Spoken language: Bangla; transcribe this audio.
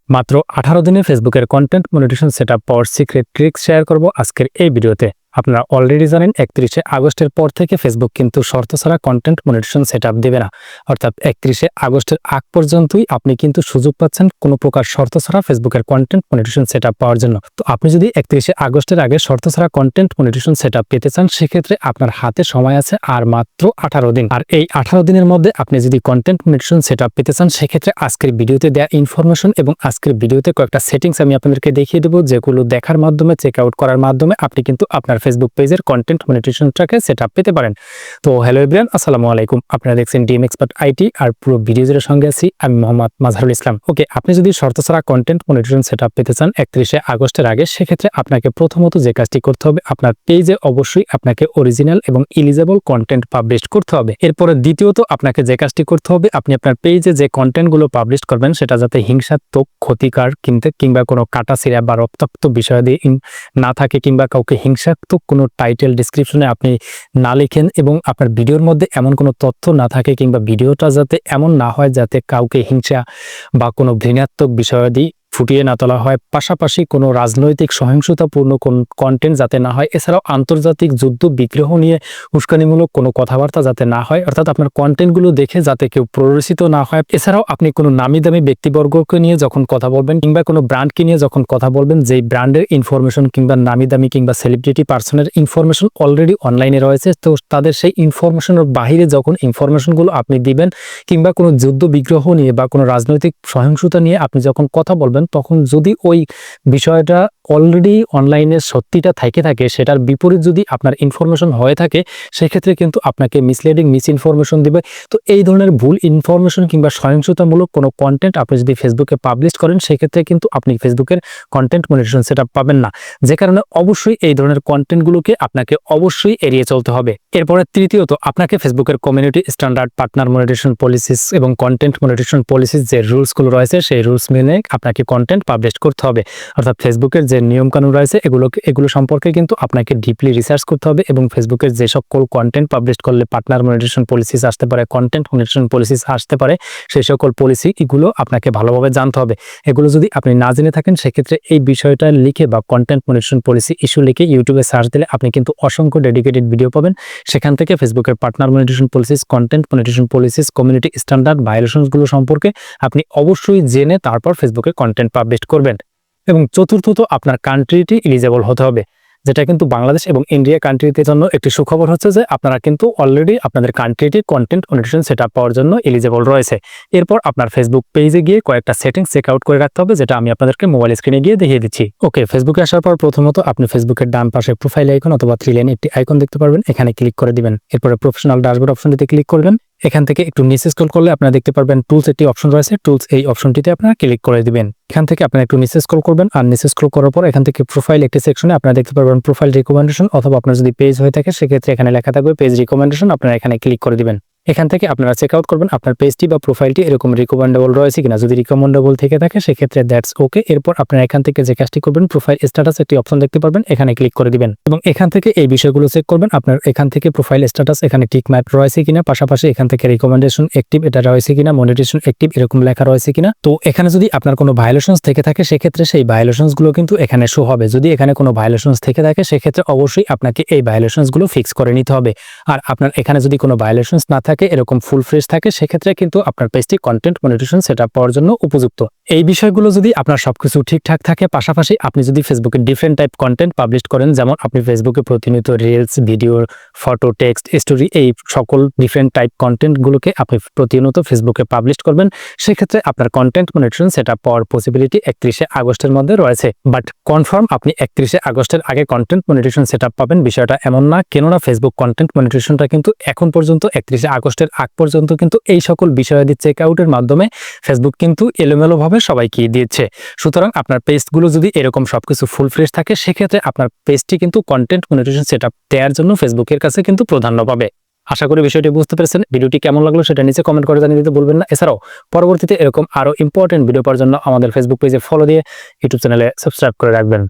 মাত্র 18 দিনে ফেসবুকের কন্টেন্ট মনিটাইজেশন সেটআপ পাওয়ার সিক্রেট ট্রিক্স শেয়ার করব আজকের এই ভিডিওতে। আপনারা অলরেডি জানেন 31 আগস্টের পর থেকে ফেসবুক কিন্তু শর্ত ছাড়া কন্টেন্ট মনিটাইজেশন সেটআপ দেবে না। অর্থাৎ 31 আগস্টের আগ পর্যন্তই আপনি কিন্তু সুযোগ পাচ্ছেন কোনো প্রকার শর্ত ছাড়া ফেসবুকের কন্টেন্ট মনিটাইজেশন সেটআপ পাওয়ার জন্য। তো আপনি যদি 31 আগস্টের আগে শর্ত ছাড়া কন্টেন্ট মনিটাইজেশন সেটআপ পেতে চান, সেক্ষেত্রে আপনার হাতে সময় আছে আর মাত্র 18 দিন। আর এই 18 দিনের মধ্যে আপনি যদি কন্টেন্ট মনিটাইজেশন সেটআপ পেতে চান, সেক্ষেত্রে আজকের ভিডিওতে দেওয়া ইনফরমেশন এবং আজকের ভিডিওতে কয়েকটা সেটিংস আমি আপনাদেরকে দেখিয়ে দেবো, যেগুলো দেখার মাধ্যমে চেক আউট করার মাধ্যমে আপনি কিন্তু আপনার ফেসবুক পেজের কন্টেন্ট মনিটাইজেশনটাকে সেটআপ পেতে পারেন। তো হ্যালো এভরিওয়ান, আসসালামু আলাইকুম। আপনারা দেখছেন ডিএম এক্সপার্ট আইটি, আর পুরো ভিডিও জুড়ে সঙ্গে আছি আমি মোহাম্মদ মাজহারুল ইসলাম। ওকে, আপনি যদি শর্ত ছাড়া কন্টেন্ট মনিটাইজেশন সেটআপ পেতে চান 31 আগস্টের আগে, সেক্ষেত্রে আপনাকে প্রথমত যে কাজটি করতে হবে, আপনার পেজে অবশ্যই আপনাকে অরিজিনাল এবং এলিজেবল কন্টেন্ট পাবলিশ করতে হবে। এরপরে দ্বিতীয়ত আপনাকে যে কাজটি করতে হবে, আপনি আপনার পেজে যে কন্টেন্টগুলো পাবলিশ করবেন সেটা যাতে হিংসাত্মক, ক্ষতিকর কিংবা কোনো কাটাছিড়া বা রক্তাক্ত বিষয় দিয়ে না থাকে, কিংবা কাউকে হিংসাত্মক কোনো টাইটেল ডিসক্রিপশনে আপনি না লিখেন, এবং আপনার ভিডিওর মধ্যে এমন কোনো তথ্য না থাকে, কিংবা ভিডিওটা যাতে এমন না হয় যাতে কাউকে হিংসা বা কোনো ঘৃণাত্মক বিষয়াদি ফুটিয়ে না তোলা হয়। পাশাপাশি কোনো রাজনৈতিক সহিংসতাপূর্ণ কোন কন্টেন্ট যাতে না হয়। এছাড়াও আন্তর্জাতিক যুদ্ধ বিগ্রহ নিয়ে উস্কানিমূলক কোনো কথাবার্তা যাতে না হয়, অর্থাৎ আপনার কন্টেন্টগুলো দেখে যাতে কেউ প্ররোচিত না হয়। এছাড়াও আপনি কোনো নামি দামি ব্যক্তিবর্গকে নিয়ে যখন কথা বলবেন, কিংবা কোনো ব্র্যান্ডকে নিয়ে যখন কথা বলবেন, যেই ব্র্যান্ডের ইনফরমেশন কিংবা নামি দামি কিংবা সেলিব্রিটি পার্সনের ইনফরমেশন অলরেডি অনলাইনে রয়েছে, তো তাদের সেই ইনফরমেশনের বাহিরে যখন ইনফরমেশনগুলো আপনি দিবেন, কিংবা কোনো যুদ্ধ বিগ্রহ নিয়ে বা কোনো রাজনৈতিক সহিংসতা নিয়ে আপনি যখন কথা বলবেন, তখন যদি ওই বিষয়টা অলরেডি অনলাইনে সত্যিটা থাকে, সেটার বিপরীত যদি আপনার ইনফরমেশন হয়ে থাকে, সেক্ষেত্রে কিন্তু আপনাকে মিসলিডিং, মিস ইনফরমেশন দিবে। তো এই ধরনের ভুল ইনফরমেশন কিংবা সহিংসতামূলক কোনো কন্টেন্ট আপনি যদি ফেসবুকে পাবলিশ করেন, সেক্ষেত্রে কিন্তু আপনি ফেসবুকের কন্টেন্ট মনিটাইজেশন সেটআপ পাবেন না। যে কারণে অবশ্যই এই ধরনের কন্টেন্টগুলোকে আপনাকে অবশ্যই এড়িয়ে চলতে হবে। এরপরে তৃতীয়ত, আপনাকে ফেসবুকের community standard, partner monetization policies এবং কন্টেন্ট মনিটাইজেশন পলিসিস যে রুলসগুলো রয়েছে, সেই রুলস মেনে আপনাকে কন্টেন্ট পাবলিশ করতে হবে। অর্থাৎ ফেসবুকের যে নিয়মকানুন রয়েছে এগুলো সম্পর্কে কিন্তু আপনাকে ডিপলি রিসার্চ করতে হবে, এবং ফেসবুকের যে সকল কন্টেন্ট পাবলিশ করলে পার্টনার মনিটাইজেশন পলিসিস আসতে পারে, কন্টেন্ট মনিটাইজেশন পলিসিস আসতে পারে, সেই সকল পলিসি এগুলো আপনাকে ভালোভাবে জানতে হবে। এগুলো যদি আপনি না জেনে থাকেন, সেক্ষেত্রে এই বিষয়টা লিখে বা কন্টেন্ট মনিটাইজেশন পলিসি ইস্যু লিখে ইউটিউবে সার্চ দিলে আপনি কিন্তু অসংখ্য ডেডিকেটেড ভিডিও পাবেন। সেখান থেকে ফেসবুকের partner monetization policies, content monetization policies, community standard, ভায়োলেশনসগুলো সম্পর্কে আপনি অবশ্যই জেনে তারপর ফেসবুকে কন্টেন্ট পাবলিশ করবেন। এবং চতুর্থত, আপনার কান্ট্রিটি এলিজেবল হতে হবে, যেটা কিন্তু বাংলাদেশ এবং ইন্ডিয়া কান্ট্রিতে জন্য একটি সুখবর হচ্ছে যে আপনারা কিন্তু অলরেডি আপনাদের কান্ট্রিটির কন্টেন্ট মনিটাইজেশন সেটআপ পাওয়ার জন্য এলিজেবল রয়েছে। এরপর আপনার ফেসবুক পেজে গিয়ে কয়েকটা সেটিংস চেক আউট করে রাখতে হবে, যেটা আমি আপনাদেরকে মোবাইল স্ক্রিনে গিয়ে দেখিয়ে দিচ্ছি। ওকে, ফেসবুকে আসার পর প্রথমত আপনি ফেসবুকের ডান পাশে প্রোফাইল আইকন অথবা 3 লাইনে একটি আইকন দেখতে পারবেন, এখানে ক্লিক করে দিবেন। এরপরে প্রফেশনাল ড্যাশবোর্ড অপশনটিতে ক্লিক করবেন। এখান থেকে একটু নিচে স্ক্রল করলে আপনারা দেখতে পারবেন টুলস একটি অপশন রয়েছে, টুলস এই অপশনটিতে আপনারা ক্লিক করে দিবেন। এখান থেকে আপনারা একটু নিচে স্ক্রল করবেন, আর নিচে স্ক্রল করার পর এখান থেকে প্রোফাইল একটি সেকশনে আপনারা দেখতে পারবেন প্রোফাইল রিকমেন্ডেশন, অথবা আপনার যদি পেজ হয়ে থাকে সেক্ষেত্রে এখানে লেখা থাকবে পেজ রিকমেন্ডেশন, আপনারা এখানে ক্লিক করে দিবেন। এখান থেকে আপনারা চেক আউট করবেন আপনার পেজটি বা প্রোফাইলটি এরকম রিকমেন্ডেবল রয়েছে কিনা। যদি রিকমেন্ডেবল থেকে থাকে সেক্ষেত্রে দ্যাটস ওকে। এরপর আপনারা এখান থেকে যে কাজটি করবেন, প্রোফাইল স্ট্যাটাস একটি অপশন দেখতে পারবেন, এখানে ক্লিক করে দিবেন, এবং এখান থেকে এই বিষয়গুলো চেক করবেন। আপনার এখান থেকে প্রোফাইল স্ট্যাটাস এখানে টিক মার্ক রয়েছে কিনা, পাশাপাশি এখান থেকে রিকমেন্ডেশন অ্যাক্টিভ এটা রয়েছে কিনা, মনিটাইজেশন অ্যাক্টিভ এরকম লেখা রয়েছে কিনা। তো এখানে যদি আপনার কোনো ভায়োলেশনস থেকে থাকে, সেক্ষেত্রে সেই ভায়োলেশনস গুলো কিন্তু এখানে শো হবে। যদি এখানে কোনো ভায়োলেশনস থেকে থাকে, সেক্ষেত্রে অবশ্যই আপনাকে এই ভায়োলেশনস গুলো ফিক্স করে নিতে হবে। আর আপনার এখানে যদি কোনো ভায়োলেশনস না থাকে, এরকম ফুল ফ্রেশ থাকে, সেক্ষেত্রে কিন্তু আপনার পেজটি কন্টেন্ট মনিটাইজেশন সেটআপ পাওয়ার জন্য উপযুক্ত। এই বিষয়গুলো যদি আপনার সবকিছু ঠিকঠাক থাকে, পাশাপাশি আপনি যদি ফেসবুকে ডিফারেন্ট টাইপ কন্টেন্ট পাবলিশ করেন, যেমন আপনি ফেসবুকে প্রতিনিয়ত reels, video, photo, text, story, এই সকল ডিফারেন্ট টাইপ কন্টেন্টগুলোকে আপনি প্রতিনিয়ত ফেসবুকে পাবলিশ করবেন, সেক্ষেত্রে আপনার কন্টেন্ট মনিটাইজেশন সেটআপ পাওয়ার পসিবিলিটি 31 আগস্টের মধ্যে রয়েছে। বাট কনফার্ম আপনি 31 আগস্টের আগে কন্টেন্ট মনিটাইজেশন সেটআপ পাবেন বিষয়টা এমন না, কেননা ফেসবুক কন্টেন্ট মনিটাইজেশনটা কিন্তু এখন পর্যন্ত 31 আগস্টের আগ পর্যন্ত কিন্তু এই সকল বিষয়াদি চেক আউটের মাধ্যমে ফেসবুক কিন্তু এলোমেলোভাবে সবাইকে দিয়েছে। সুতরাং আপনার পেজগুলো যদি এরকম সবকিছু ফুল ফ্রেশ থাকে, সেক্ষেত্রে আপনার পেজটি কিন্তু কন্টেন্ট মনিটাইজেশন সেটআপ দেওয়ার জন্য ফেসবুকের কাছে কিন্তু প্রাধান্য পাবে। আশা করি বিষয়টি বুঝতে পেরেছেন। ভিডিওটি কেমন লাগলো সেটা নিচে কমেন্ট করে জানিয়ে দিতে ভুলবেন না। এছাড়াও পরবর্তীতে এরকম আরো ইম্পর্টেন্ট ভিডিও পাওয়ার জন্য আমাদের ফেসবুক পেজে ফলো দিয়ে ইউটিউব চ্যানেলে সাবস্ক্রাইব করে রাখবেন।